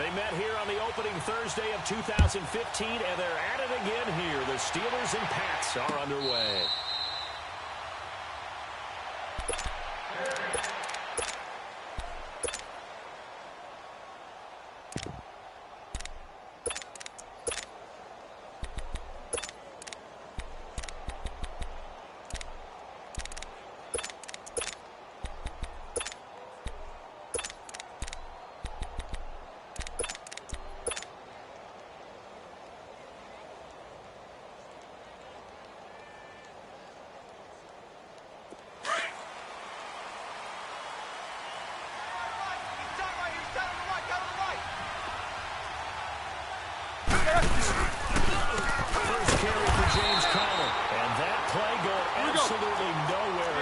They met here on the opening Thursday of 2015, and they're at it again here. The Steelers and Pats are underway.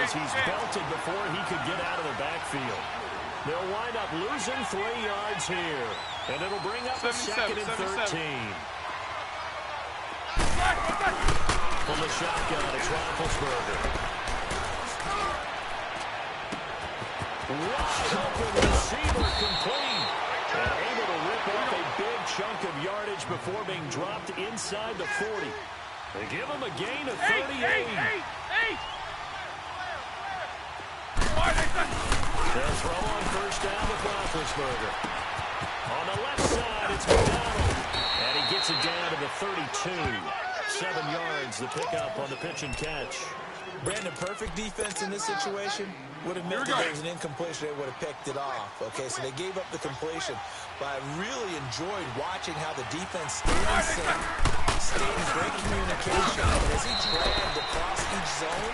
He's belted before he could get out of the backfield. They'll wind up losing 3 yards here. And it'll bring up a second and 13. From the shotgun, it's Roethlisberger. Wide open receiver complete. And able to rip off a big chunk of yardage before being dropped inside the 40. They give him a gain of 38. They'll throw on first down with Roethlisberger. On the left side, it's McDonald. And he gets it down to the 32. 7 yards, the pickup on the pitch and catch. Brandon, perfect defense in this situation would have meant that there was an incompletion. They would have picked it off. Okay, so they gave up the completion. But I really enjoyed watching how the defense stayed in sync, stayed in great communication. As he dragged across each zone,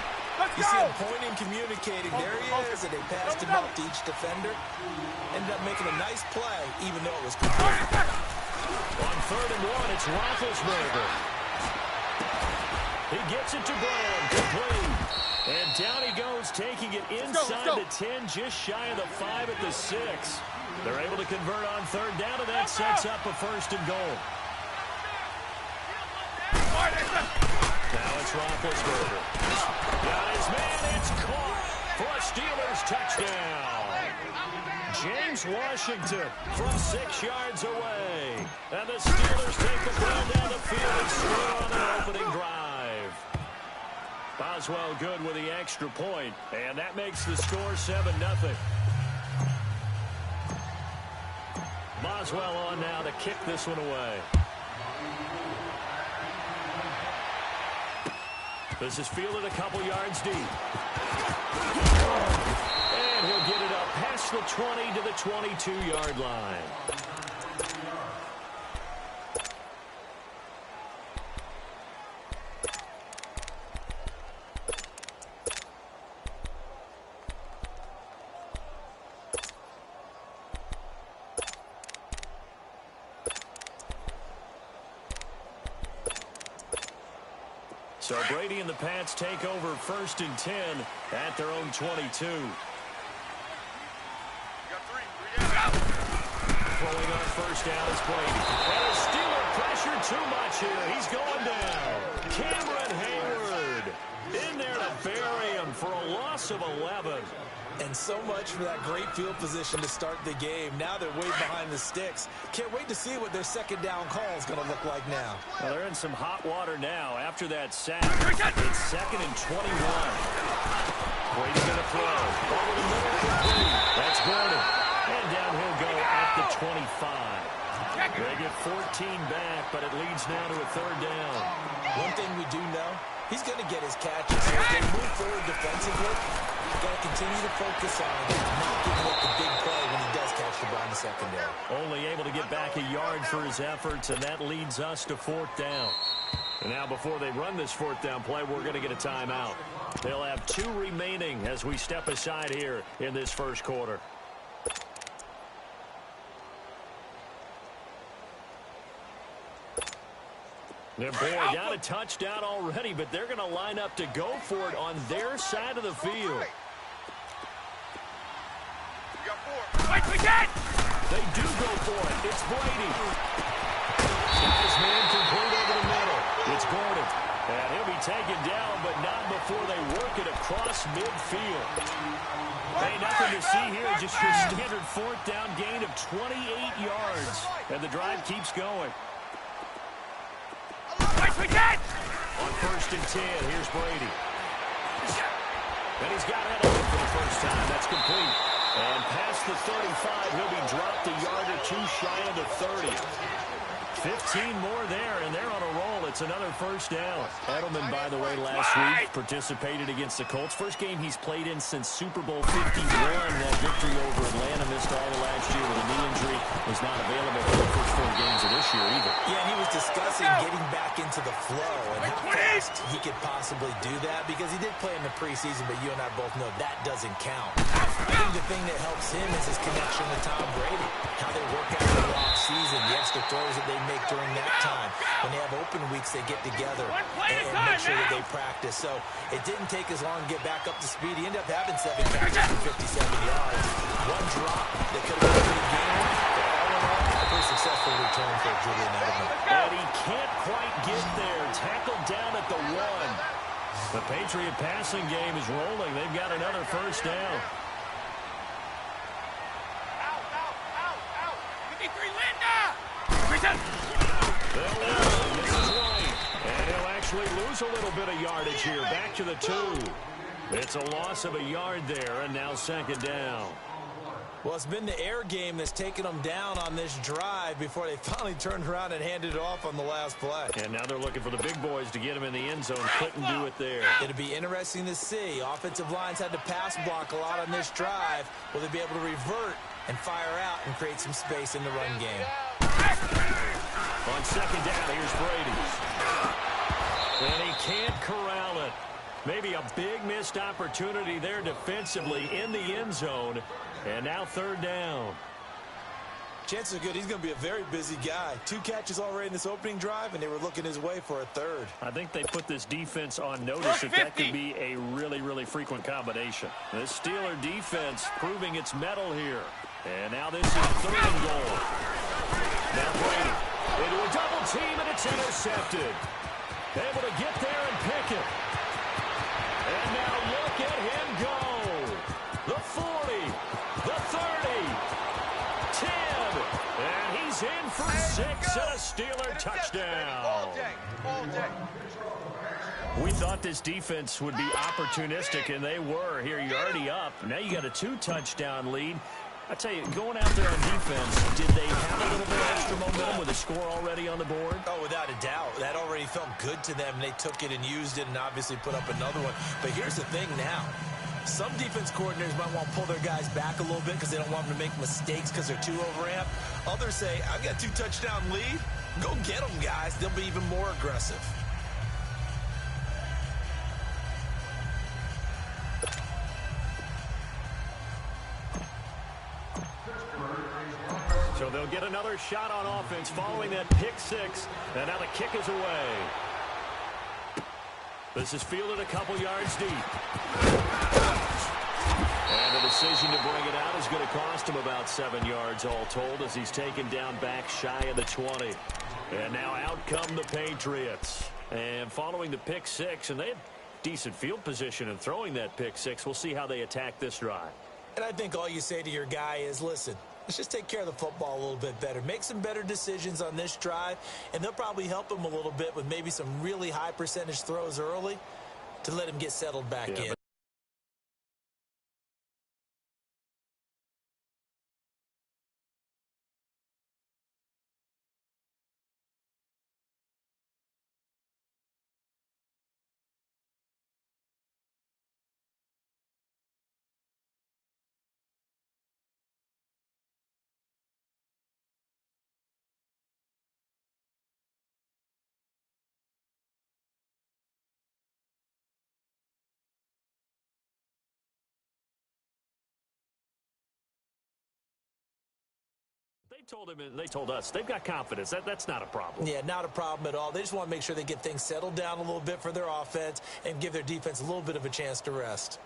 you see him pointing, communicating. There he is, and they passed him up to each defender. Ended up making a nice play, even though it was complete. On 3rd and 1, it's Roethlisberger. He gets it to Brown, complete. And down he goes, taking it inside the 10, just shy of the 5 at the 6. They're able to convert on 3rd down, and that sets up a 1st and goal. Now it's Roethlisberger. Got his man, it's caught for a Steelers touchdown. James Washington from 6 yards away. And the Steelers take the ball down the field and score on an opening drive. Boswell good with the extra point, and that makes the score 7-0. Boswell on now to kick this one away. This is fielded a couple yards deep. And he'll get it up past the 20 to the 22-yard line. So Brady and the Pats take over 1st and 10 at their own 22. Throwing on first down is Brady. And a Steeler pressure too much here. He's going down. Cameron Hayward in there to bury him for a loss of 11. And so much for that great field position to start the game. Now they're way behind the sticks. Can't wait to see what their 2nd down call is going to look like now. Well, they're in some hot water now after that sack. It's 2nd and 21. Brady going to throw. Over the middle, complete. That's Gordon. And down he'll go at the 25. They get 14 back, but it leads now to a 3rd down. One thing we do know, he's going to get his catches. So as they move forward defensively, you've got to continue to focus on not giving up the big play when he does catch the ball in the secondary. Only able to get back a yard for his efforts, and that leads us to 4th down. And now before they run this 4th down play, we're going to get a timeout. They'll have 2 remaining as we step aside here in this 1st quarter. Their boy got a touchdown already, but they're going to line up to go for it on their side of the field. They do go for it. It's Brady. Got his man complete over the middle. It's Gordon. And he'll be taken down, but not before they work it across midfield. Hey, nothing to see here. Just your standard 4th down gain of 28 yards. And the drive keeps going. On 1st and 10, here's Brady. And he's got Edelman for the first time. That's complete. And past the 35, he'll be dropped a yard or two shy of the 30. 15 more there, and they're on a roll. It's another first down. Edelman, by the way, last week participated against the Colts. First game he's played in since Super Bowl 51. That victory over Atlanta. Missed all of last year with a knee injury. Was not available for the first 4 games of this year either. Yeah, and he was discussing getting back into the flow and how fast he could possibly do that, because he did play in the preseason, but you and I both know that doesn't count. I think the thing that helps him is his connection with Tom Brady, how they work out the off-season, the extra throws that they make during that time. When they have open weeks, they get together and make sure that they practice. So it didn't take as long to get back up to speed. He ended up having 7 catches for 57 yards. One drop that could have been a big game. But all in all, a pretty successful return for Julian Edelman. And he can't quite get there. Tackled down at the 1. The Patriot passing game is rolling. They've got another first down. And he'll actually lose a little bit of yardage here. Back to the 2. It's a loss of a yard there, and now 2nd down. Well, it's been the air game that's taken them down on this drive before they finally turned around and handed it off on the last play. And now they're looking for the big boys to get him in the end zone. Couldn't do it there. It'll be interesting to see. Offensive lines had to pass block a lot on this drive. Will they be able to revert and fire out and create some space in the run game? On 2nd down, here's Brady. And he can't corral it. Maybe a big missed opportunity there defensively in the end zone. And now 3rd down. Chances are good he's going to be a very busy guy. 2 catches already in this opening drive, and they were looking his way for a 3rd. I think they put this defense on notice that could be a really, really frequent combination. This Steeler defense proving its mettle here. And now this is 3rd and goal. Now Brady into a double team, and it's intercepted. Able to get there and pick it. And now look at him go. The 40, the 30, 10, and he's in for 6 and a Steeler touchdown. All day. We thought this defense would be opportunistic, and they were. Here, you're already up. Now you got a 2-touchdown lead. I tell you, going out there on defense, did they have a little bit of extra momentum with a score already on the board? Oh, without a doubt. That already felt good to them. They took it and used it and obviously put up another one. But here's the thing now. Some defense coordinators might want to pull their guys back a little bit because they don't want them to make mistakes because they're too overamped. Others say, I've got a 2-touchdown lead. Go get them, guys. They'll be even more aggressive. So they'll get another shot on offense following that pick 6. And now the kick is away. This is fielded a couple yards deep. And the decision to bring it out is going to cost him about 7 yards all told as he's taken down back shy of the 20. And now out come the Patriots. And following the pick 6, and they had decent field position in throwing that pick 6. We'll see how they attack this drive. And I think all you say to your guy is, listen, let's just take care of the football a little bit better. Make some better decisions on this drive, and they'll probably help him a little bit with maybe some really high percentage throws early to let him get settled back in. They told us they've got confidence. That's not a problem. Yeah, not a problem at all. They just want to make sure they get things settled down a little bit for their offense and give their defense a little bit of a chance to rest.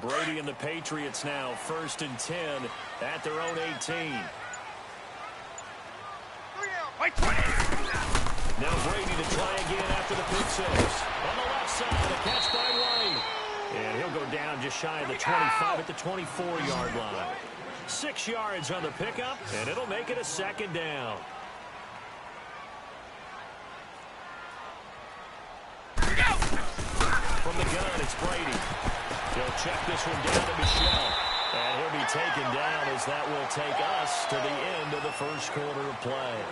Brady and the Patriots now 1st and 10 at their own 18. Now Brady play again after the pick six. On the left side, a catch by White. And he'll go down just shy of the 25 at the 24-yard line. 6 yards on the pickup, and it'll make it a second down. From the gun, it's Brady. He'll check this one down to Michelle. And he'll be taken down as that will take us to the end of the first quarter of play.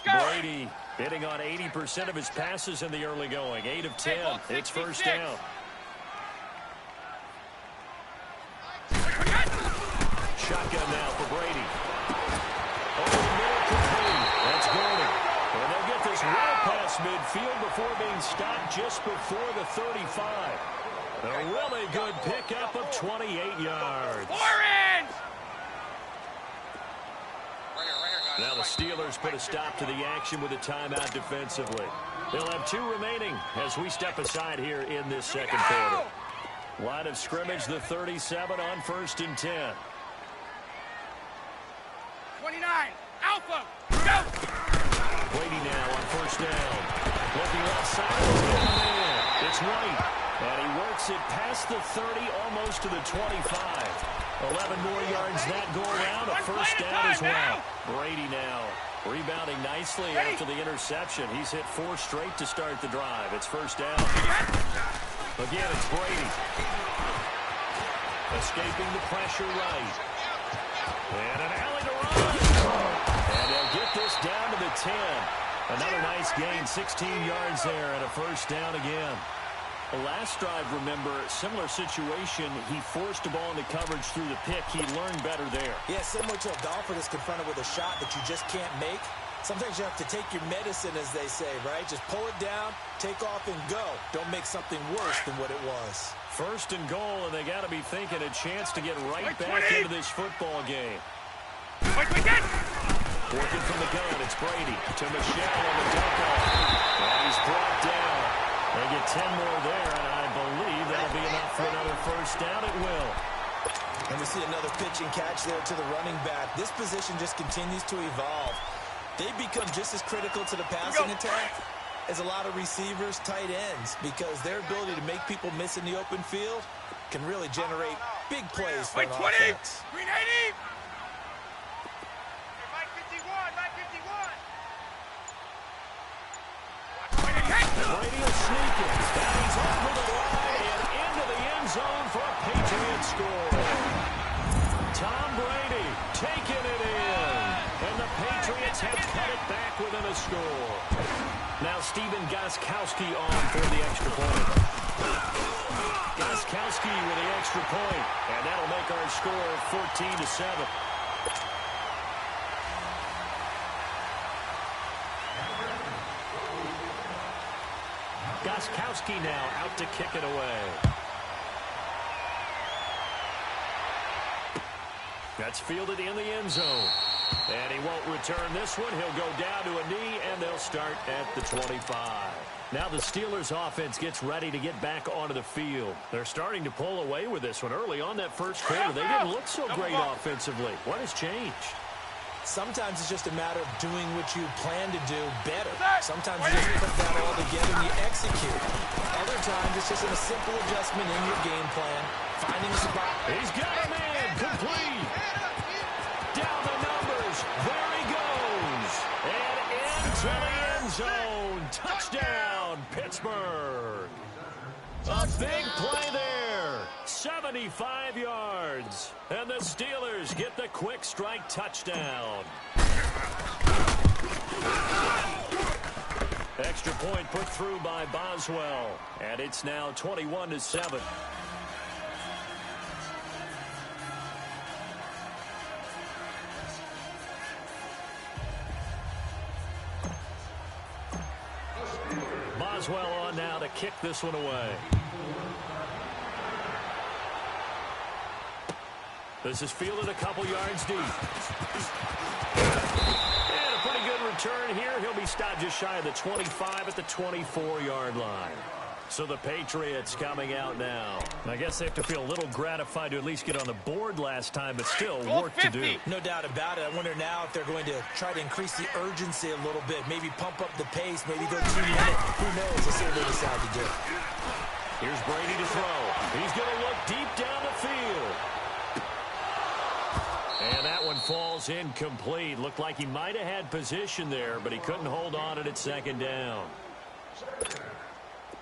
Brady hitting on 80% of his passes in the early going. 8 of 10. It's first down. Shotgun now for Brady. Over the middle, complete. That's Gordon. And they'll get this well past midfield before being stopped just before the 35. A really good pickup of 28 yards. Now the Steelers put a stop to the action with a timeout defensively. They'll have 2 remaining as we step aside here in this second quarter. Line of scrimmage, the 37 on 1st and 10. 29, Alpha, go! Brady now on 1st down. Looking left side, it's White. And he works it past the 30, almost to the 25. 11 more yards that go around, a first down as well. Brady now rebounding nicely after the interception. He's hit 4 straight to start the drive. It's first down. Again, it's Brady. Escaping the pressure right. And an alley to run. And they'll get this down to the 10. Another nice gain, 16 yards there, and a first down again. The last drive, remember, similar situation. He forced the ball into coverage through the pick. He learned better there. Yeah, similar to a golfer that's confronted with a shot that you just can't make. Sometimes you have to take your medicine, as they say, right? Just pull it down, take off, and go. Don't make something worse than what it was. First and goal, and they got to be thinking a chance to get right back into this football game. Working from the gun, it's Brady to Michelle on the dunk off. And he's brought down. They get 10 more there, and I believe that'll be enough for another first down. It will. And we see another pitch and catch there to the running back. This position just continues to evolve. They become just as critical to the passing attack as a lot of receivers, tight ends, because their ability to make people miss in the open field can really generate big plays for an offense. Green 80! Brady will sneak it. Now he's over the line and into the end zone for a Patriot score. Tom Brady taking it in. And the Patriots have cut it back within a score. Now Stephen Gostkowski on for the extra point. Gostkowski with the extra point. And that'll make our score 14-7. Gostkowski now out to kick it away. That's fielded in the end zone. And he won't return this one. He'll go down to a knee, and they'll start at the 25. Now the Steelers offense gets ready to get back onto the field. They're starting to pull away with this one. Early on that first quarter, they didn't look so great offensively. What has changed? Sometimes it's just a matter of doing what you plan to do better. Sometimes you just put that all together and you execute. Other times it's just a simple adjustment in your game plan. Finding a spot. He's got a man. Complete. Down the numbers. There he goes. And into the end zone. Touchdown, Pittsburgh. A big play there. 75 yards. And the Steelers get the quick strike touchdown. Extra point put through by Boswell. And it's now 21-7. Boswell on now to kick this one away. This is fielded a couple yards deep. And a pretty good return here. He'll be stopped just shy of the 25 at the 24-yard line. So the Patriots coming out now. I guess they have to feel a little gratified to at least get on the board last time, but still work to do. No doubt about it. I wonder now if they're going to try to increase the urgency a little bit, maybe pump up the pace, maybe go 2 minutes. Who knows? Let's see what they decide to do. Here's Brady to throw. He's going to look deep down the field. And that one falls incomplete. Looked like he might have had position there, but he couldn't hold on at second down.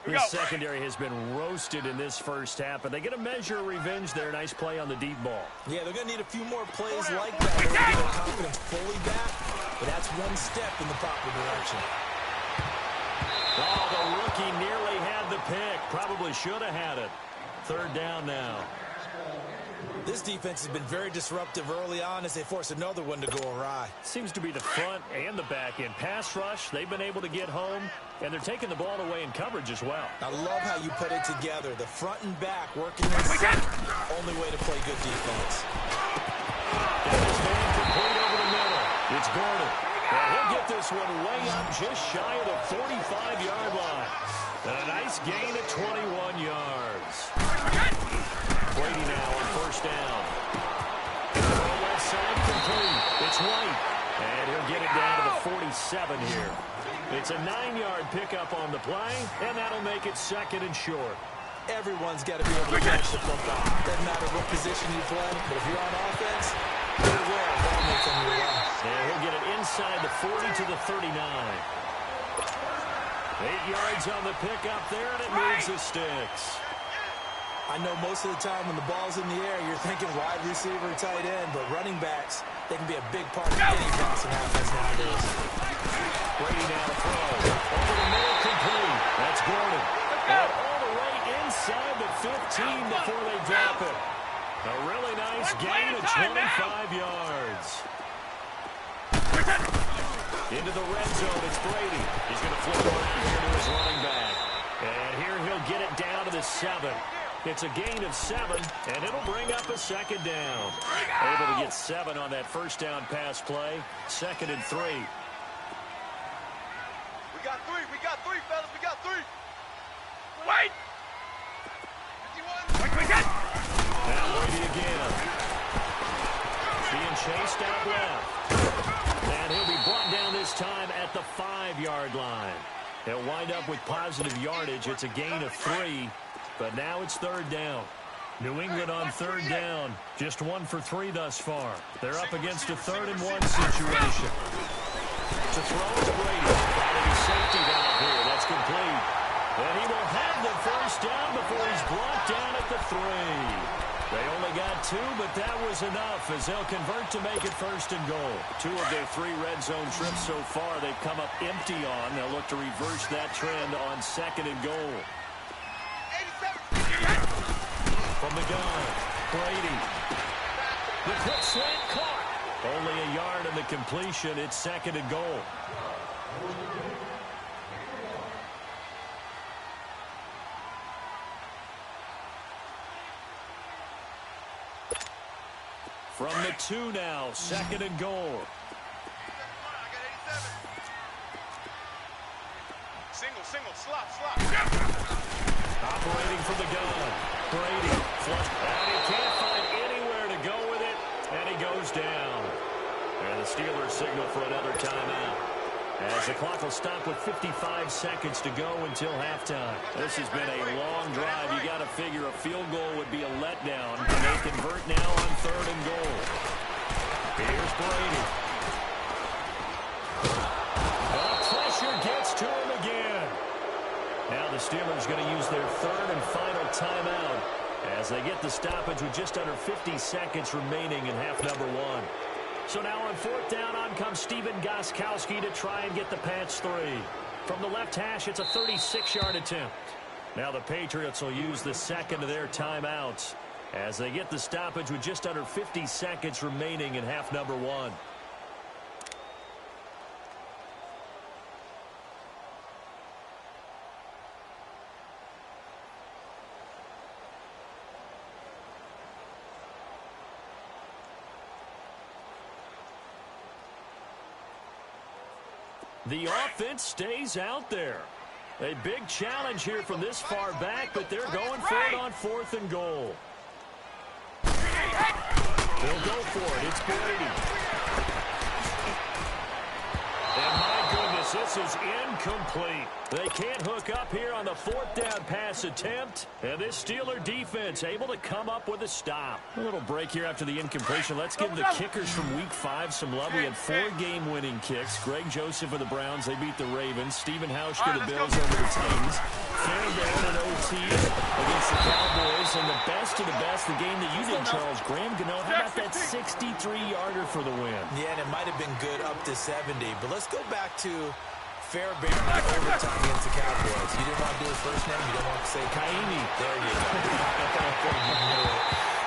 The secondary has been roasted in this first half, but they get a measure of revenge there. Nice play on the deep ball. Yeah, they're going to need a few more plays like that to get their confidence fully back, but that's one step in the proper direction. Oh, the rookie nearly had the pick. Probably should have had it. Third down now. This defense has been very disruptive early on as they force another one to go awry. Seems to be the front and the back end. Pass rush, they've been able to get home, and they're taking the ball away in coverage as well. I love how you put it together. The front and back working in sync. Only way to play good defense. Got his man complete over the middle. It's Gordon. And he'll get this one way up just shy of the 45-yard line. And a nice gain at 21 yards. Brady now on first down. Left side complete. It's White. And he'll get it down to the 47 here. It's a 9-yard pickup on the play, and that'll make it second and short. Everyone's got to be able to catch the football. Doesn't matter what position you play, but if you're on offense, you're aware of what makes on your line. And he'll get it inside the 40 to the 39. 8 yards on the pickup there, and it moves the sticks. I know most of the time when the ball's in the air, you're thinking wide receiver, tight end, but running backs, they can be a big part of any passing offense nowadays. Brady now to throw. Over the middle, complete. That's Gordon. And all the way inside the 15 before they drop it. A really nice gain of 25 yards. Into the red zone, it's Brady. He's going to flip around here to his running back. And here he'll get it down to the 7. It's a gain of 7, and it'll bring up a second down. Able to get 7 on that first down pass play. 2nd and 3. We got three, fellas. We got 3. Wait! 51. Wait. Now Brady again. Being chased out left. And he'll be brought down this time at the 5-yard line. They'll wind up with positive yardage. It's a gain of 3. But now it's third down. New England on third down. Just 1 for 3 thus far. They're up against a 3rd and 1 situation. To throw is Brady. Finding a safety valve here. That's complete. And he will have the first down before he's brought down at the 3. They only got 2, but that was enough as they'll convert to make it 1st and goal. 2 of their 3 red zone trips so far they've come up empty on. They'll look to reverse that trend on 2nd and goal. From the gun, Brady. The quick slant caught. Only a yard in the completion. It's 2nd and goal. From the 2 now, 2nd and goal. Single, slot. Operating from the gun. Brady. Flush. And he can't find anywhere to go with it. And he goes down. And the Steelers signal for another timeout. As the clock will stop with 55 seconds to go until halftime. This has been a long drive. You got to figure a field goal would be a letdown. And they convert now on 3rd and goal. Here's Brady. The pressure gets to him again. Now the Steelers going to use their 3rd and final timeout as they get the stoppage with just under 50 seconds remaining in half number 1. So now on 4th down, on comes Steven Gostkowski to try and get the Pats 3. From the left hash, it's a 36-yard attempt. Now the Patriots will use the 2nd of their timeouts as they get the stoppage with just under 50 seconds remaining in half number 1. The offense stays out there. A big challenge here from this far back, but they're going for it on 4th and goal. They'll go for it. It's Brady. And my goodness, this is incomplete. They can't hook up here on the 4th down pass attempt. And this Steeler defense able to come up with a stop. A little break here after the incompletion. Let's give the kickers from Week 5 some love. We had 4 game-winning kicks. Greg Joseph of the Browns, they beat the Ravens. Stephen Hauschka, the Bills over the Titans. Fairbairn and OT against the Cowboys. And the best of the best, the game that you did, Charles. Graham Gano, how about that 63-yarder for the win? Yeah, and it might have been good up to 70. But let's go back to Fairbairn in overtime against the Cowboys. You didn't want to do his first name. You don't want to say Kaimi. There you go.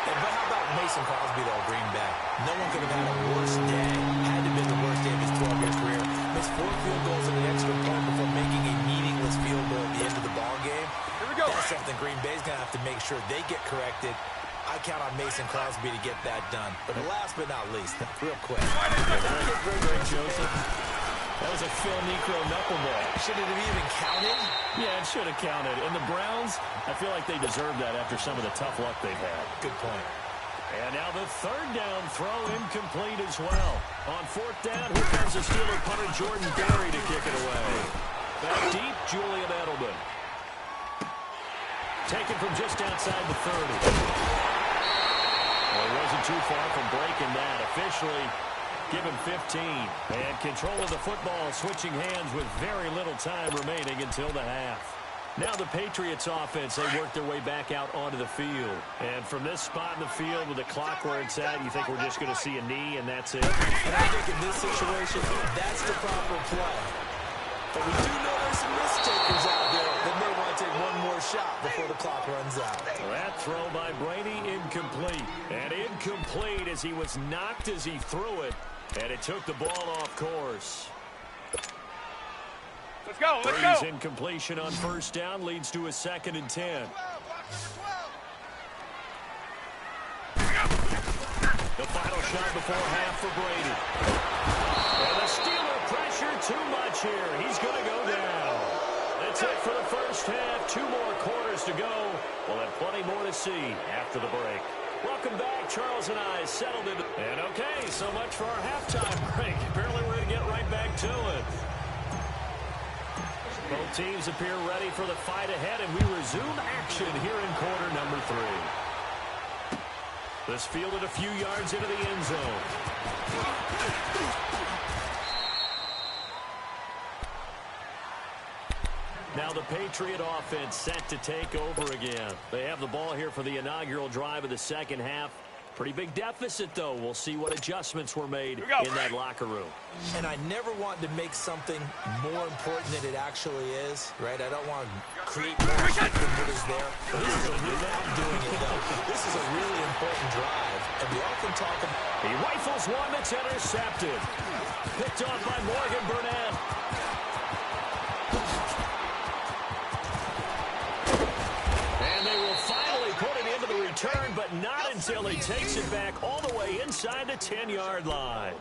But how about Mason Crosby, though, Green Bay? No one could have had a worse day. Had to have been the worst day of his 12-year career. Missed 4 field goals and an extra point before making a meaningless field goal at the end of the ball game. Here we go. That's something Green Bay's going to have to make sure they get corrected. I count on Mason Crosby to get that done. But last but not least, real quick. Greg Joseph. That was a Phil Necro knuckleball. Should it have even counted? Yeah, it should have counted. And the Browns, I feel like they deserve that after some of the tough luck they've had. Good point. And now the 3rd down throw incomplete as well. On 4th down, here comes the Steeler punter Jordan Berry to kick it away. Back deep, Julian Edelman. Taken from just outside the 30. Well, he wasn't too far from breaking that. Officially, give him 15. And control of the football switching hands with very little time remaining until the half. Now the Patriots offense, they work their way back out onto the field. And from this spot in the field with the clock where it's at, you think we're just going to see a knee and that's it? And I think in this situation, that's the proper play. But we do know there's some risk takers out there that may want to take one more shot before the clock runs out. That throw by Brady incomplete. And incomplete as he was knocked as he threw it. And it took the ball off course. Let's go, let's Brady's go. incompletion on 1st down leads to a 2nd and 10. The final shot before half for Brady. And the Steeler pressure too much here. He's going to go down. That's it for the first half. 2 more quarters to go. We'll have plenty more to see after the break. Welcome back. Charles and I settled in. And okay, so much for our halftime break. Apparently we're going to get right back to it. Both teams appear ready for the fight ahead, and we resume action here in quarter number 3. This fielded a few yards into the end zone. Now the Patriot offense set to take over again. They have the ball here for the inaugural drive of the 2nd half. Pretty big deficit, though. We'll see what adjustments were made in that locker room. And I never want to make something more important than it actually is, right? I don't want to create more shit than what is there. But this is a really, I'm doing it, though. This is a really important drive. And we often talk about... He rifles one that's intercepted. Picked off by Morgan Burnett. And they will finally put it into the return, but not until he takes it back all the way inside the 10-yard line.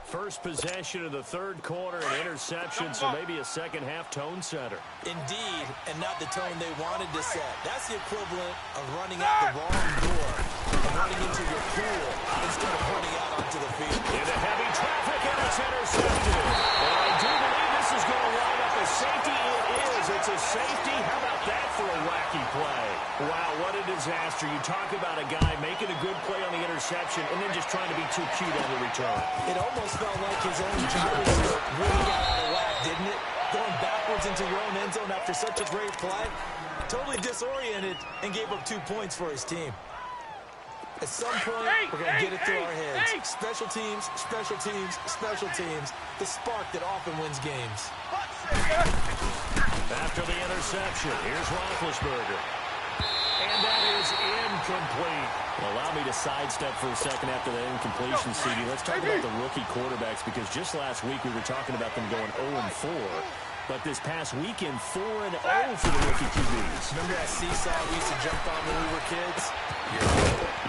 First possession of the 3rd quarter, an interception, so maybe a 2nd half tone setter. Indeed, and not the tone they wanted to set. That's the equivalent of running out the wrong door and running into your pool instead of running out onto the field. Into heavy traffic, and it's intercepted. And I do believe this is going to line up a safety. It is. It's a safety. How about that for a wacky play? Wow, what a disaster. You talk about a guy making a good play on the interception and then just trying to be too cute on the return. It almost felt like his own gyroscope really got out of whack, didn't it? Going backwards into your own end zone after such a great play. Totally disoriented and gave up 2 points for his team. At some point, we're going to get it through our heads. Special teams, special teams, special teams. The spark that often wins games. After the interception, here's Roethlisberger. And that is incomplete. Allow me to sidestep for a second after that incompletion, CD. Let's talk about the rookie quarterbacks, because just last week we were talking about them going 0-4. But this past weekend, 4-0 for the rookie QBs. Remember that seesaw we used to jump on when we were kids?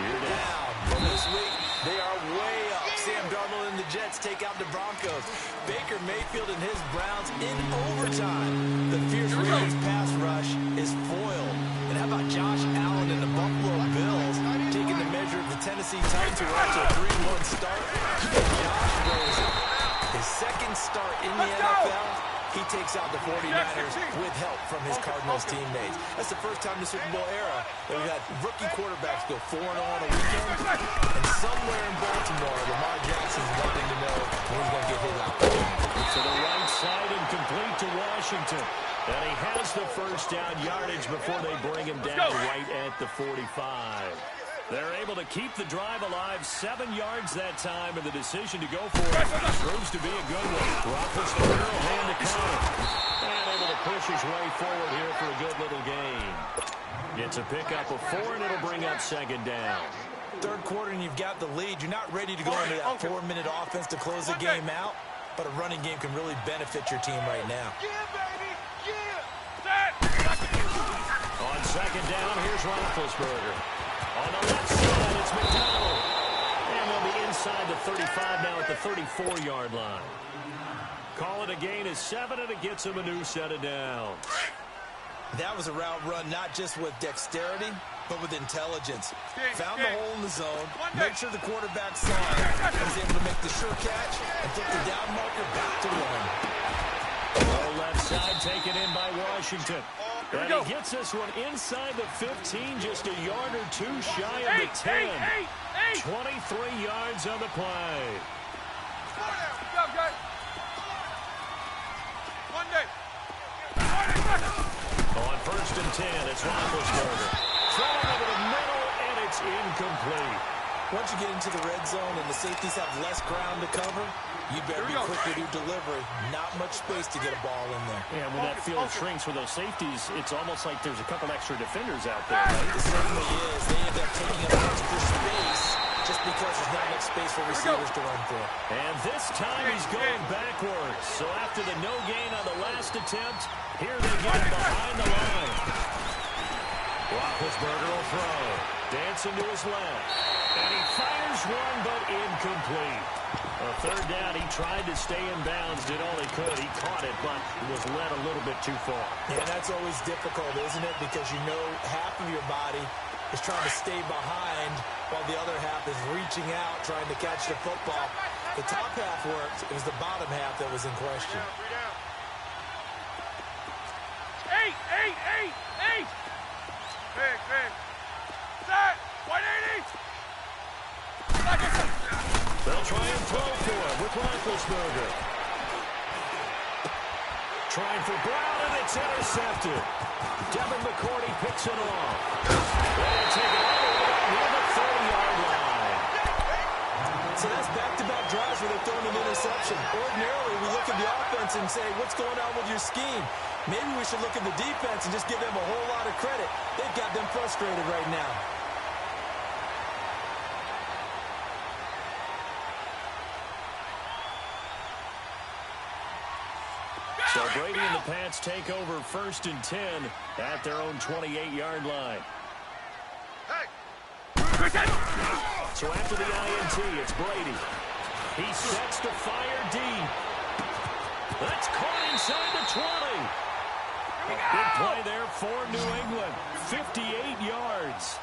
You're down. Well, this week, They are way up. Sam Darnold and the Jets take out the Broncos. Baker Mayfield and his Browns in overtime. The fierce Ravens pass rush is foiled. And how about Josh Allen and the Buffalo Bills taking the measure of the Tennessee Titans, who are up to a 3-1 start? Josh Rosen, his second start in the NFL. He takes out the 49ers with help from his Cardinals teammates. That's the first time in the Super Bowl era that we've had rookie quarterbacks go 4-0 on a weekend. And somewhere in Baltimore, Lamar Jackson's wanting to know when he's going to get his out. To the right side and complete to Washington. And he has the first down yardage before they bring him down right at the 45. They're able to keep the drive alive, 7 yards that time, and the decision to go for it proves to be a good one. Roethlisberger will hand the counter. And able to push his way forward here for a good little gain. Gets a pickup of 4, and it'll bring up second down. Third quarter, and you've got the lead. You're not ready to go into that 4-minute offense to close the game out, but a running game can really benefit your team right now. On second down, here's Roethlisberger. On the left side, it's McDonald. And they'll be inside the 35 now at the 34-yard line. Call it a gain of 7, and it gets him a new set of downs. That was a route run not just with dexterity, but with intelligence. Found the hole in the zone, made sure the quarterback saw it, and was able to make the sure catch and flip the down marker back to run. Oh, left side taken in by Washington. And he gets this one inside the 15, just a yard or 2 shy of the 10. 23 yards on the play. On first and 10, it's Roethlisberger. Throwing over the middle, and it's incomplete. Once you get into the red zone and the safeties have less ground to cover, you better be quick with your delivery. Not much space to get a ball in there. Yeah, when that field shrinks for those safeties, it's almost like there's a couple extra defenders out there, right? It certainly is. They end up taking up extra space just because there's not enough space for receivers to run through. And this time he's going backwards. So after the no gain on the last attempt, here they get him behind the line. Roethlisberger will throw. Dancing to his left. And he fires one, but incomplete. A third down, he tried to stay in bounds, did all he could. He caught it, but was led a little bit too far. Yeah, that's always difficult, isn't it? Because you know half of your body is trying to stay behind while the other half is reaching out, trying to catch the football. The top half worked. It was the bottom half that was in question. 8. Big. Set. 180. They'll try and throw for him with Roethlisberger. Trying for Brown, and it's intercepted. Devin McCourty picks it off. They take it all the way near the 30-yard line. So that's back-to-back drives where they're throwing an interception. Ordinarily, we look at the offense and say, what's going on with your scheme? Maybe we should look at the defense and just give them a whole lot of credit. They've got them frustrated right now. So Brady and the Pats take over first and 10 at their own 28-yard line. So after the INT, it's Brady. He sets to fire deep. That's caught inside the 20. Good play there for New England. 58 yards.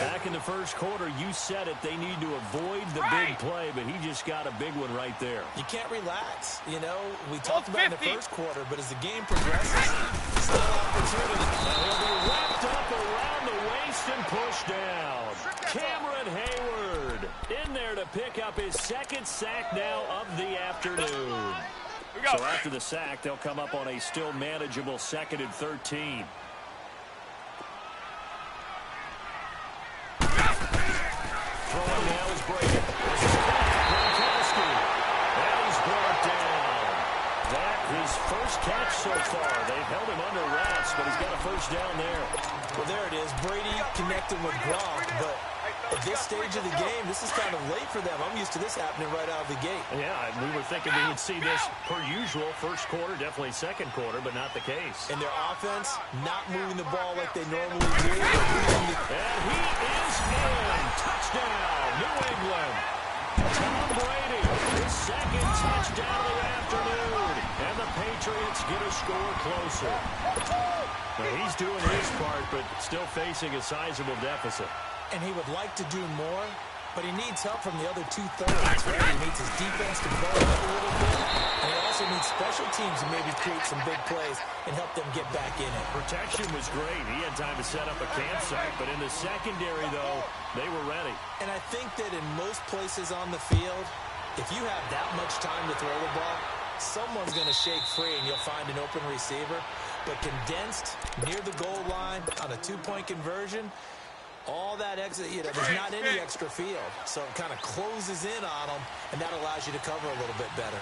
Back in the first quarter, you said it. They need to avoid the big play, but he just got a big one right there. You can't relax. You know, we talked about in the first quarter, but as the game progresses, still opportunity. And he'll be wrapped up around the waist and pushed down. Cameron Hayward in there to pick up his second sack now of the afternoon. So after the sack, they'll come up on a still manageable 2nd and 13. Throwing now is Brady. This is Gronkowski. And he's brought down. That his first catch so far. They've held him under wraps, but he's got a first down there. Well, there it is. Brady connecting with Gronk, but at this stage of the game, this is kind of late for them. I'm used to this happening right out of the gate. Yeah, we were thinking we would see this per usual. First quarter, definitely second quarter, but not the case. And their offense not moving the ball like they normally do. And he is in. Touchdown, New England. answer. Now, he's doing his part, but still facing a sizable deficit. And he would like to do more, but he needs help from the other two-thirds. Right? He needs his defense to blow up a little bit, and he also needs special teams to maybe create some big plays and help them get back in it. Protection was great. He had time to set up a campsite, but in the secondary, though, they were ready. And I think that in most places on the field, if you have that much time to throw the ball, someone's going to shake free and you'll find an open receiver. But condensed near the goal line on a two-point conversion, all that exit, there's not any extra field. So it kind of closes in on them, and that allows you to cover a little bit better.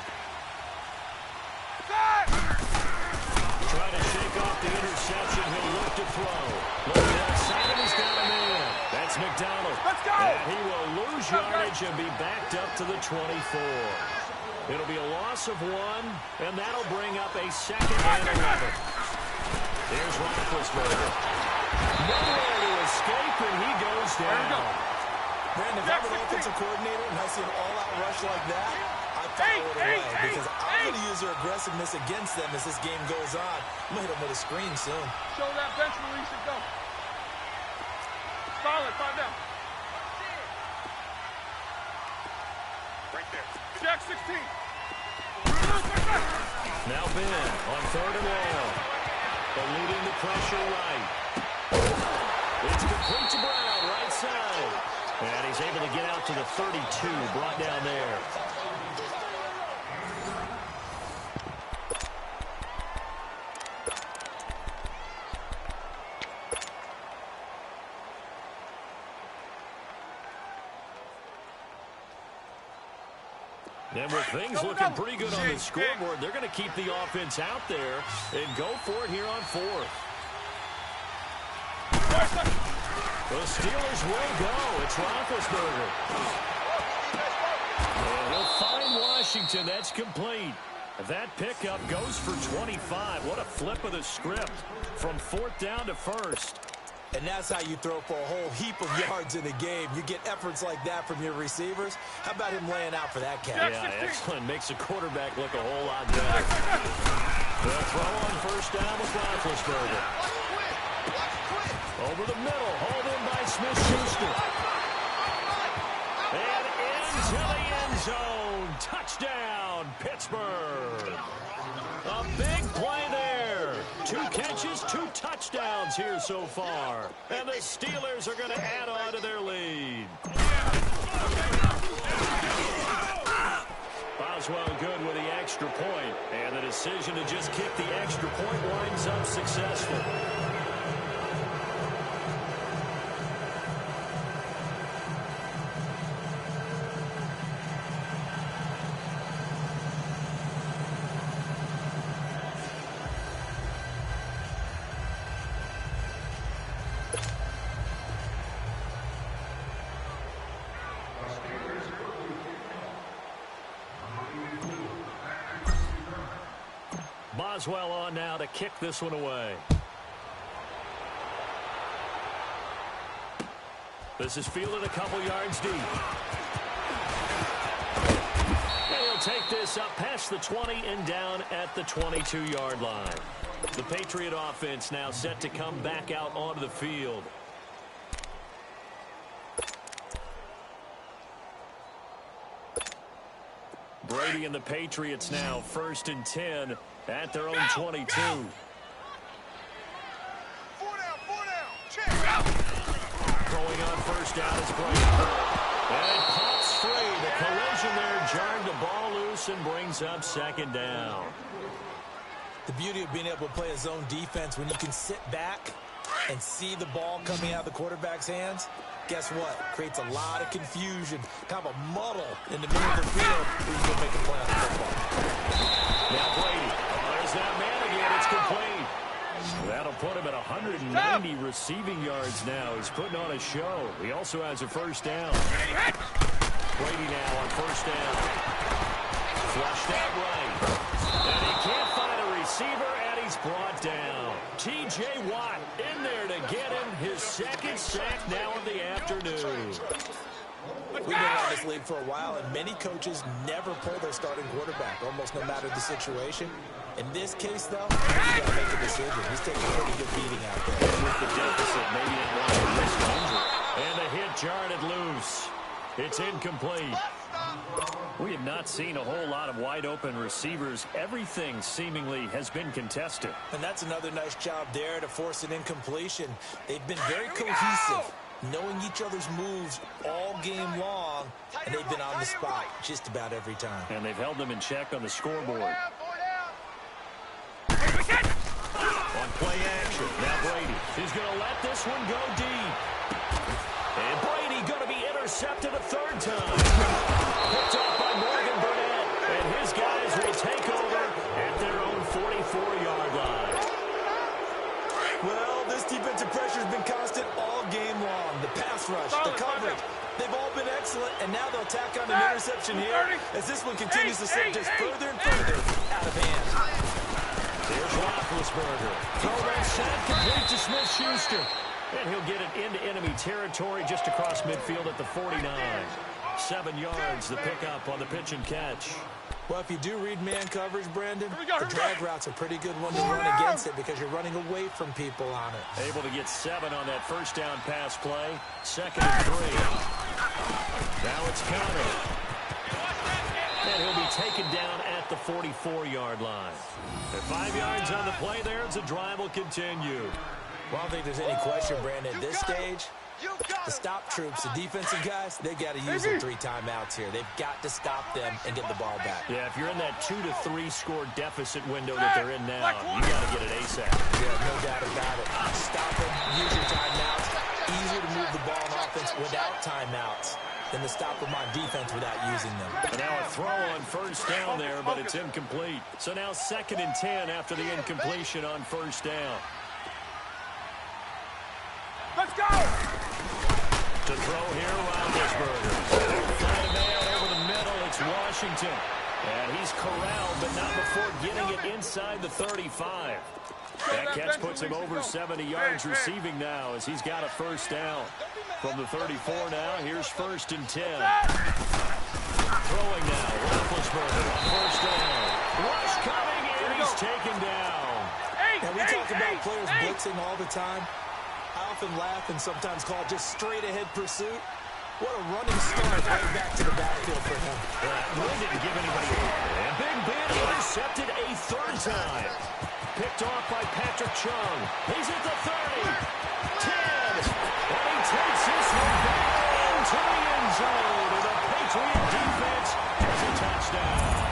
Trying to shake off the interception. He'll look to throw. Look left side, he's got him in. That's McDonald. Let's go! And he will lose yardage and be backed up to the 24. It'll be a loss of 1, and that'll bring up a 2nd and 11. There's Roethlisberger. Nowhere to escape, and he goes down. Brandon, if I'm an offensive coordinator and I see an all-out rush like that, I follow it away because I'm going to use their aggressiveness against them as this game goes on. I'm going to hit them with a screen soon. Show that bench release and go. Solid, 5 down. Right there. Jack 16. Now Ben on 3rd and long. Eluding the pressure right. It's complete to Brown, right side. And he's able to get out to the 32, brought down there. And with things looking pretty good on the scoreboard, they're going to keep the offense out there and go for it here on 4th. The Steelers will go. It's Roethlisberger. And he'll find Washington. That's complete. That pickup goes for 25. What a flip of the script from 4th down to 1st. And that's how you throw for a whole heap of yards in a game. You get efforts like that from your receivers. How about him laying out for that catch? Yeah, excellent. Makes the quarterback look a whole lot better. The throw on 1st down with Roethlisberger. Over the middle, hauled in by Smith-Schuster. And into the end zone. Touchdown, Pittsburgh. A big play there. 2 catches, 2 touchdowns here so far. And the Steelers are going to add on to their lead. Boswell good with the extra point. And the decision to just kick the extra point winds up successful. Boswell on now to kick this one away. This is fielded a couple yards deep. And he'll take this up past the 20 and down at the 22-yard line. The Patriot offense now set to come back out onto the field. Brady and the Patriots now 1st and 10 at their own 22. 4 down, 4 down. Check. Throwing on 1st down is Brady. And it pops free. The collision there jarred the ball loose and brings up 2nd down. The beauty of being able to play a zone defense when you can sit back and see the ball coming out of the quarterback's hands, guess what? Creates a lot of confusion, kind of a muddle in the middle of the field where you can make a play on the football. Now Brady. Oh, there's that man again. It's complete. That'll put him at 190 receiving yards now. He's putting on a show. He also has a 1st down. Brady now on 1st down. Flushed out right. And he can't find a receiver, and he's brought down. T.J. Watt in there to get him his 2nd sack now of the afternoon. We've been around this league for a while, and many coaches never pull their starting quarterback, almost no matter the situation. In this case, though, he's got to make a decision. He's taking a pretty good beating out there. With the deficit, maybe didn't want to risk injury. And the hit jarred it loose. It's incomplete. We have not seen a whole lot of wide-open receivers. Everything seemingly has been contested. And that's another nice job there to force an incompletion. They've been very cohesive, knowing each other's moves all game long, and they've been on the spot just about every time. And they've held them in check on the scoreboard. On play action, now Brady. He's going to let this one go deep. And Brady going to be intercepted a third time. Picked off by Morgan Burnett. And his guys will take over at their own 44-yard line. Well, this defensive pressure has been constant all game long. The pass rush, the coverage, they've all been excellent. And now they'll tack on an interception here as this one continues to slip just further and further out of hand. Here's Roethlisberger. Throw that set, complete to Smith-Schuster. And he'll get it into enemy territory just across midfield at the 49. 7 yards, the pickup on the pitch and catch. Well, if you do read man coverage, Brandon, the drag route's a pretty good one to run against it because you're running away from people on it. Able to get 7 on that first down pass play. 2nd and 3. Now it's Conner. And he'll be taken down at the 44-yard line. At 5 yards on the play there, the drive will continue. Well, I don't think there's any question, Brandon, at this stage, the stop troops, the defensive guys, they got to use their 3 timeouts here. They've got to stop them and get the ball back. Yeah, if you're in that 2 to 3 score deficit window that they're in now, you got to get it ASAP. Yeah, no doubt about it. Stop them, use your timeouts. Easier to move the ball on offense without timeouts than to stop them on defense without using them. And now a throw on first down there, but it's incomplete. So now 2nd and 10 after the incompletion on first down. Let's go! To throw here, Roethlisberger. Flat man over the middle, it's Washington. And he's corralled, but not before getting it inside the 35. That catch puts him over 70 yards receiving now as he's got a first down. From the 34 now, here's 1st and 10. Throwing now, Roethlisberger on first down. Rush coming in, he's taken down. And we talk about players blitzing all the time. I often laugh and sometimes call it just straight-ahead pursuit. What a running start right back to the backfield for him. Really didn't give anybody a Big Ben intercepted a 3rd time. Picked off by Patrick Chung. He's at the 30, 10, and he takes this one down to the end zone. And the Patriot defense has a touchdown.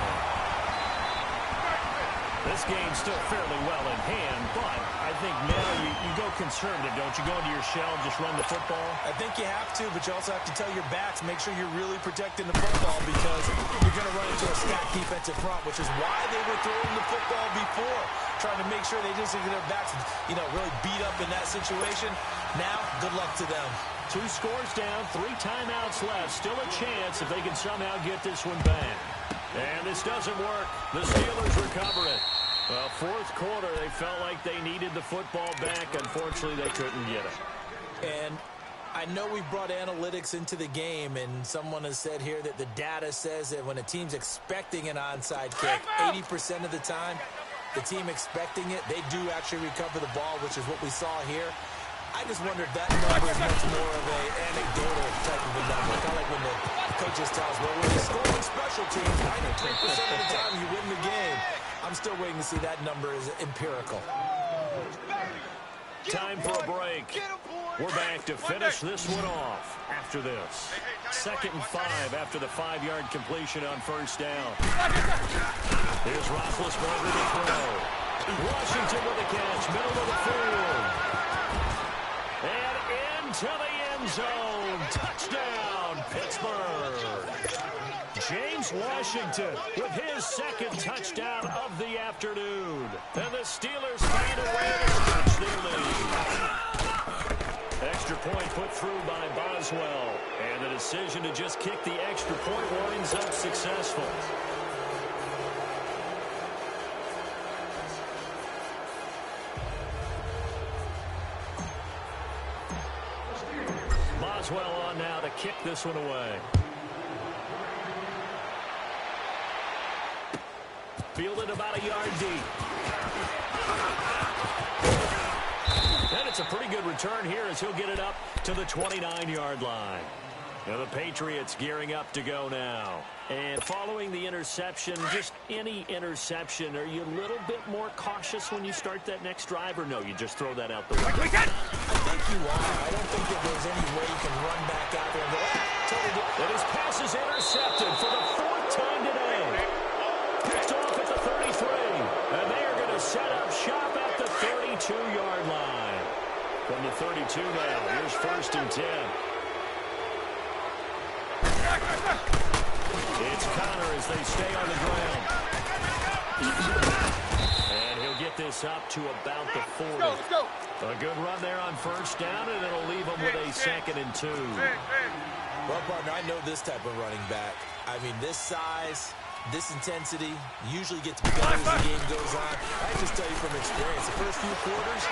This game's still fairly well in hand, but I think now you go conservative, don't you? Go into your shell and just run the football? I think you have to, but you also have to tell your backs, make sure you're really protecting the football because you're going to run into a stacked defensive front, which is why they were throwing the football before, trying to make sure they just get their backs, really beat up in that situation. Now, good luck to them. 2 scores down, 3 timeouts left. Still a chance if they can somehow get this one back. And this doesn't work. The Steelers recover it. Well, 4th quarter, they felt like they needed the football back. Unfortunately, they couldn't get it. And I know we brought analytics into the game, and someone has said here that the data says that when a team's expecting an onside kick, 80% of the time, the team expecting it, they do actually recover the ball, which is what we saw here. I just wonder if that number is much more of an anecdotal type of a number. Kind of like when the coaches tell us, well, when you score on special teams, 93% of the time you win the game. I'm still waiting to see that number is empirical. Time for a break. We're back to finish this one off after this. 2nd and 5 after the 5-yard completion on first down. Here's Roethlisberger to throw. Washington with a catch, middle of the field. And into the end zone. Touchdown, Pittsburgh. James Washington with his 2nd touchdown of the afternoon. And the Steelers find a way to stretch their lead. Extra point put through by Boswell. And the decision to just kick the extra point winds up successful. Boswell on now to kick this one away. Fielded about a yard deep. And it's a pretty good return here as he'll get it up to the 29-yard line. Now the Patriots gearing up to go now. And following the interception, just any interception, are you a little bit more cautious when you start that next drive, or no, you just throw that out the window? I think you are. I don't think that there's any way you can run back out there and go, totally different. And his pass is intercepted for the 4th time today. Picked off at the 33. And they are going to set up shop at the 32-yard line. From the 32 now, here's 1st and 10. It's Connor as they stay on the ground. And he'll get this up to about the 40. Let's go. A good run there on 1st down, and it'll leave them with a 2nd and 2. Well, partner, I know this type of running back. I mean, this size, this intensity usually gets better as the game goes on. I just tell you from experience, the first few quarters,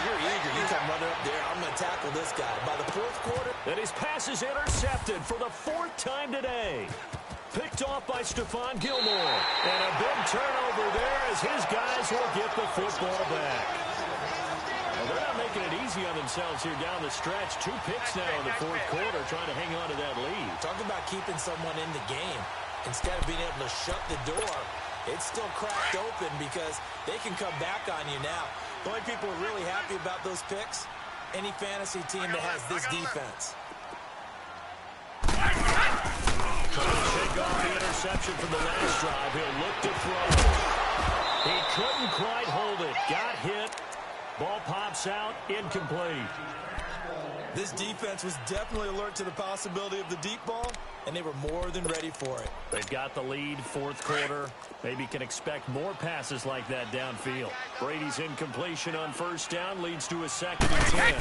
you're eager. You come running up there, I'm going to tackle this guy. By the 4th quarter, and his pass is intercepted for the 4th time today. Picked off by Stephon Gilmore. And a big turnover there as his guys will get the football back. Well, they're not making it easy on themselves here down the stretch. 2 picks now in the 4th quarter trying to hang on to that lead. Talk about keeping someone in the game. Instead of being able to shut the door, it's still cracked open because they can come back on you now. The only people who are really happy about those picks, any fantasy team that has this defense. Trying to shake off the interception from the last drive. He'll look to throw. He couldn't quite hold it. Got hit. Ball pops out. Incomplete. This defense was definitely alert to the possibility of the deep ball, and they were more than ready for it. They've got the lead, 4th quarter. Maybe can expect more passes like that downfield. Brady's incompletion on 1st down leads to a 2nd and 10.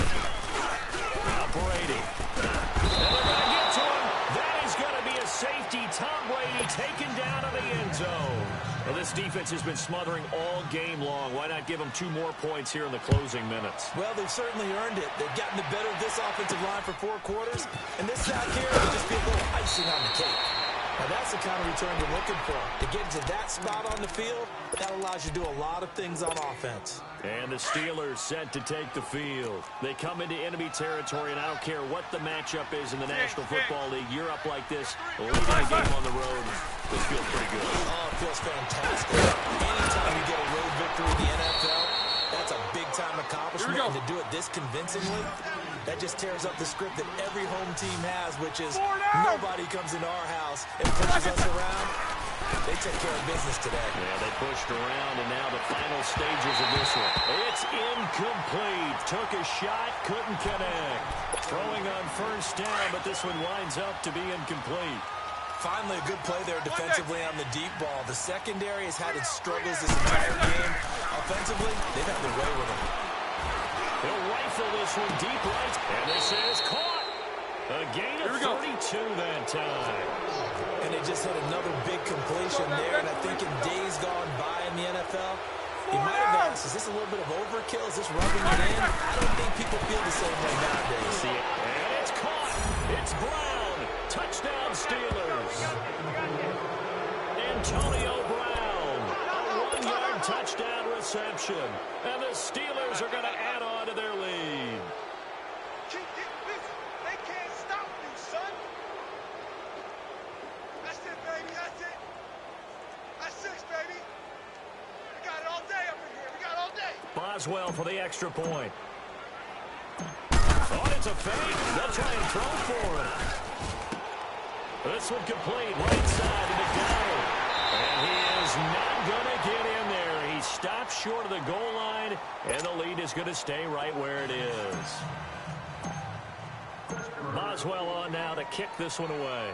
Now Brady. And they're going to get to him. That is going to be a safety. Tom Brady taken down in the end zone. Well, this defense has been smothering all game long. Why not give them 2 more points here in the closing minutes? Well, they've certainly earned it. They've gotten the better of this offensive line for 4 quarters, and this sack here will just be a little icing on the cake. Now, that's the kind of return you're looking for. To get to that spot on the field, that allows you to do a lot of things on offense. And the Steelers set to take the field. They come into enemy territory, and I don't care what the matchup is in the National Football League. You're up like this, leading a game on the road. This feels pretty good. Oh, it feels fantastic. Anytime you get a road victory in the NFL, that's a big-time accomplishment. And to do it this convincingly, that just tears up the script that every home team has, which is nobody comes into our house and pushes us around. They took care of business today. Yeah, they pushed around, and now the final stages of this one. It's incomplete. Took a shot, couldn't connect. Throwing on 1st down, but this one winds up to be incomplete. Finally, a good play there defensively on the deep ball. The secondary has had its struggles this entire game. Offensively, they've had their way with it. He'll rifle this one deep right, and this is caught. A gain of 32 that time. And they just hit another big completion there, and I think in days gone by in the NFL, you might have asked, is this a little bit of overkill? Is this rubbing it in? I don't think people feel the same way nowadays. See it, and it's caught. It's Brown. Touchdown, Steelers. Antonio Brown. A 1-yard touchdown reception. And the Steelers are going to add on to their lead. Keep getting busy. They can't stop you, son. That's it, baby. That's it. That's 6, baby. We got it all day up in here. We got it all day. Boswell for the extra point. Oh, it's a fake. They'll try and throw for him. This one complete. Right side to the goal. And he is not going to get in there. He stops short of the goal line, and the lead is going to stay right where it is. Boswell on now to kick this one away.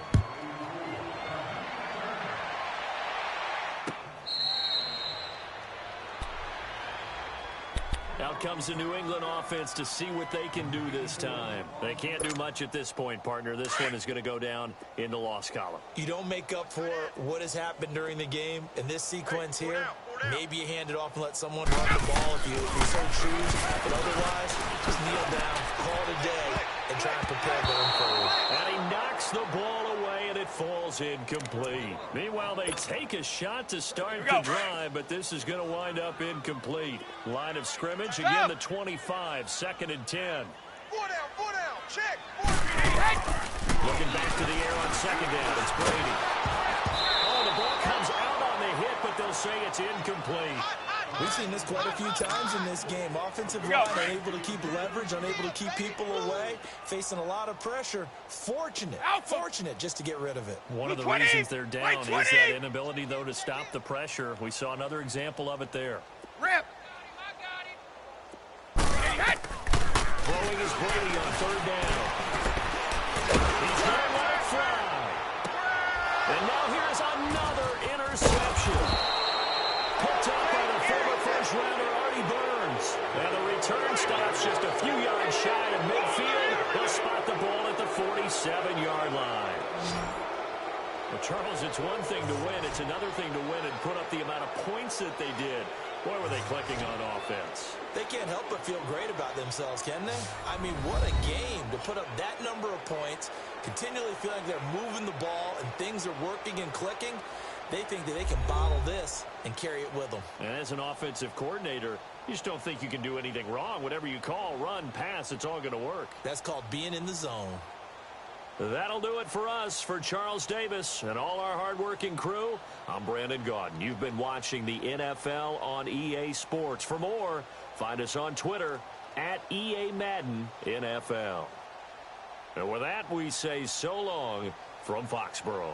Out comes the New England offense to see what they can do this time. They can't do much at this point, partner. This one is going to go down in the loss column. You don't make up for what has happened during the game in this sequence here. Maybe you hand it off and let someone run the ball if you so choose. But otherwise, just kneel down, call it a day, and try and prepare going forward. And he knocks the ball away, and it falls ball's incomplete. Meanwhile, they take a shot to start the drive, but this is going to wind up incomplete. Line of scrimmage, again the 25, 2nd and 10. 4 down, check. Looking back to the air on 2nd down, it's Brady. Oh, the ball comes out on the hit, but they'll say it's incomplete. We've seen this quite a few times in this game. Offensive line unable to keep leverage, unable to keep people away, facing a lot of pressure. Fortunate just to get rid of it. One of the reasons they're down is that inability, though, to stop the pressure. We saw another example of it there. Rip. Throwing is Brady on 3rd down. He's going to let it fly. And now here's another interception. Picked up by the former first-rounder Artie Burns. And the return stops just a few yards shy of midfield. They'll spot the ball at the 47-yard line. Well, Charles, it's one thing to win. It's another thing to win and put up the amount of points that they did. Boy, were they clicking on offense. They can't help but feel great about themselves, can they? I mean, what a game to put up that number of points, continually feel like they're moving the ball and things are working and clicking. They think that they can bottle this and carry it with them. And as an offensive coordinator, you just don't think you can do anything wrong. Whatever you call, run, pass, it's all going to work. That's called being in the zone. That'll do it for us. For Charles Davis and all our hardworking crew, I'm Brandon Gaudin. You've been watching the NFL on EA Sports. For more, find us on Twitter at EA Madden NFL. And with that, we say so long from Foxborough.